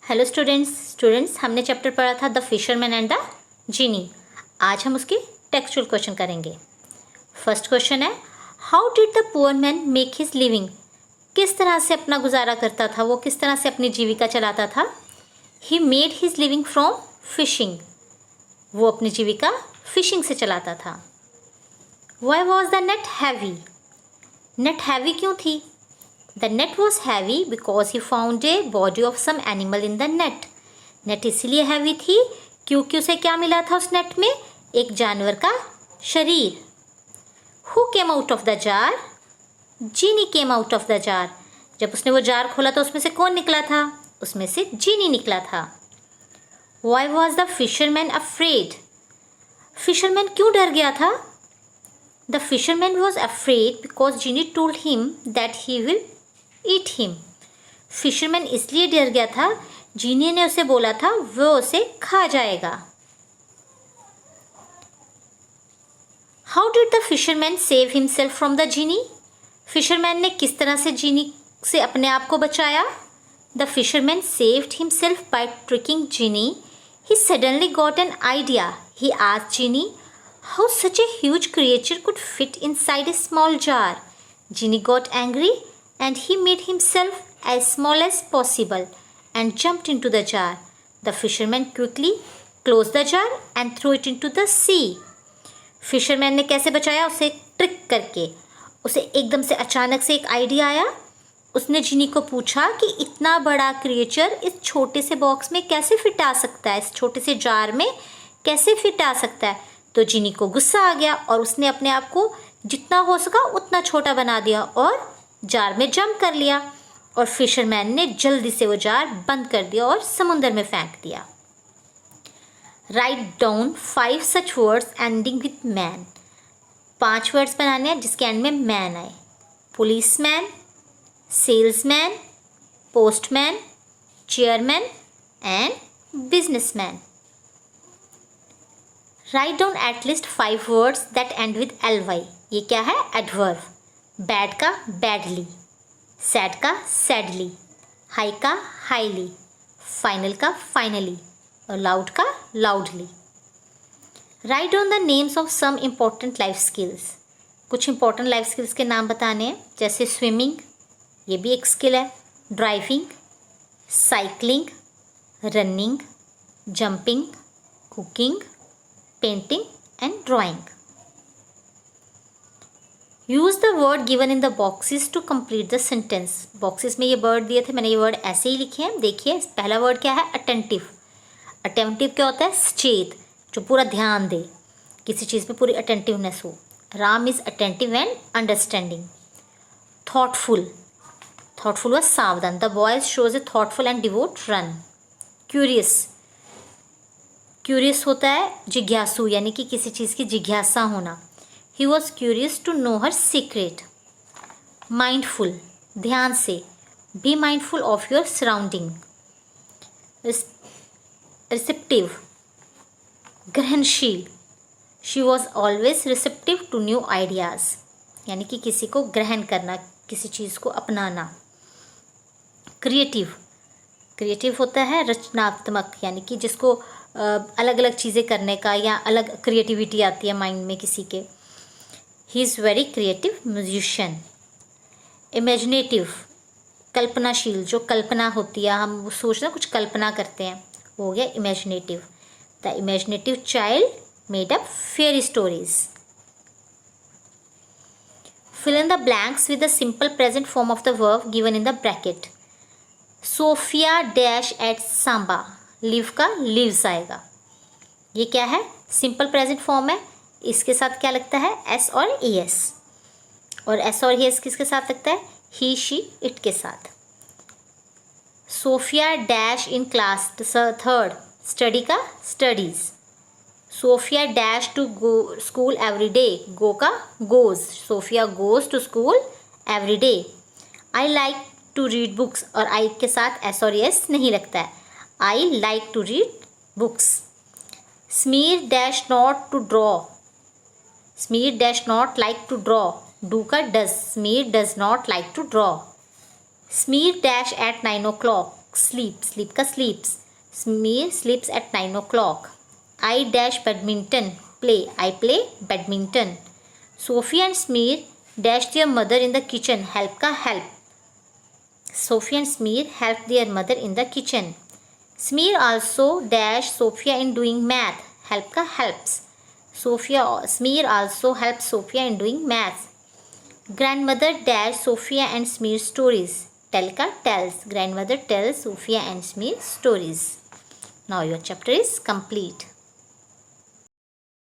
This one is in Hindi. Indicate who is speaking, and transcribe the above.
Speaker 1: हेलो स्टूडेंट्स हमने चैप्टर पढ़ा था द फिशरमैन एंड द जीनी। आज हम उसके टेक्सचुअल क्वेश्चन करेंगे। फर्स्ट क्वेश्चन है, how did the poor man make his living? किस तरह से अपना गुजारा करता था, वो किस तरह से अपनी जीविका चलाता था? He made his living from fishing. वो अपनी जीविका फिशिंग से चलाता था। Why was the net heavy? Net heavy क्यों थी? The net was heavy because he found a body of some animal in the net. Net इसलिए हैवी थी क्योंकि उसे क्या मिला था उस नेट में? एक जानवर का शरीर। Who came out of the jar? Genie came out of the jar. जब उसने वो जार खोला तो उसमें से कौन निकला था? उसमें से जीनी निकला था। Why was the fisherman afraid? Fisherman क्यों डर गया था? The fisherman was afraid because Genie told him that he will eat him. Fisherman इसलिए डर गया था, जीनी ने उसे बोला था वो उसे खा जाएगा। How did the fisherman save himself from the genie? Fisherman ने किस तरह से जीनी से अपने आप को बचाया? The fisherman saved himself by tricking Genie. He suddenly got an idea. He asked Genie how such a huge creature could fit inside a small jar. Genie got angry and he made himself as small as possible and jumped into the jar. The fisherman quickly closed the jar and threw it into the sea. Fisherman ने कैसे बचाया? उसे ट्रिक करके। उसे एकदम से अचानक से एक आइडिया आया। उसने जीनी को पूछा कि इतना बड़ा क्रिएचर इस छोटे से बॉक्स में कैसे फिट आ सकता है, इस छोटे से जार में कैसे फिट आ सकता है। तो जीनी को गुस्सा आ गया और उसने अपने आप को जितना हो सका उतना छोटा बना दिया और जार में जंप कर लिया। और फिशरमैन ने जल्दी से वो जार बंद कर दिया और समुंदर में फेंक दिया। Write down 5 such words ending with man. 5 words बनाने हैं जिसके एंड में मैन आए। Policeman, salesman, postman, chairman and businessman. Write down at least 5 words that end with ly। ये क्या है? एडवर्ब। बैड का बैडली, सैड का सैडली, हाई का हाईली, फाइनल का फाइनली और लाउड का loudly. Write down the names of some important life skills. कुछ इम्पॉर्टेंट लाइफ स्किल्स के नाम बताने हैं, जैसे स्विमिंग, ये भी एक स्किल है, driving, cycling, running, jumping, cooking, painting and drawing. Use the word given in the boxes to complete the sentence. Boxes में ये वर्ड दिए थे, मैंने ये वर्ड ऐसे ही लिखे हैं। देखिए पहला वर्ड क्या है? अटेंटिव। अटेंटिव क्या होता है? सचेत, जो पूरा ध्यान दे, किसी चीज़ पे पूरी अटेंटिवनेस हो। Ram is attentive and understanding. Thoughtful, thoughtful व सावधान। The boys shows A thoughtful and devote run. Curious, curious होता है जिज्ञासु, यानी कि किसी चीज़ की जिज्ञासा होना। He was curious to know her secret. Mindful, ध्यान से, be mindful of your surrounding. Receptive, ग्रहणशील, she was always receptive to new ideas. यानी कि किसी को ग्रहण करना, किसी चीज़ को अपनाना। Creative, क्रिएटिव होता है रचनात्मक, यानी कि जिसको अलग अलग चीज़ें करने का या अलग क्रिएटिविटी आती है माइंड में किसी के। He is very creative musician. Imaginative, कल्पनाशील, जो कल्पना होती है, हम वो सोचना कुछ कल्पना करते हैं, वो हो गया imaginative. The imaginative child made up fairy stories. Fill in the blanks with the simple present form of the verb given in the bracket. Sophia dash at Samba. Live का लिव्स आएगा। ये क्या है? सिंपल प्रेजेंट फॉर्म है। इसके साथ क्या लगता है? एस और एस। और एस और एस किसके साथ लगता है? ही, शी, इट के साथ। Sophia dash in class 3rd। Study का studies. Sophia dash to go school every day. Go का goes. Sophia goes to school every day. I like to read books, और आई के साथ एस और एस नहीं लगता है। I like to read books. Sameer dash not to draw. Sameer dash not like to draw. Do का does. Sameer does not like to draw. Sameer dash at 9 o'clock। sleep, sleep का sleeps. Smear sleeps at 9 o'clock. I dash badminton, play. I play badminton. Sophie and Smear dash their mother in the kitchen, help का help. Sophie and Smear help their mother in the kitchen. Smear also dash Sophia in doing math, help का helps. Smear also helps Sophia in doing math. Grandmother dash Sophia and Smear stories, tell ka tells. Grandmother tells Sophia and Smear stories. Now your chapter is complete.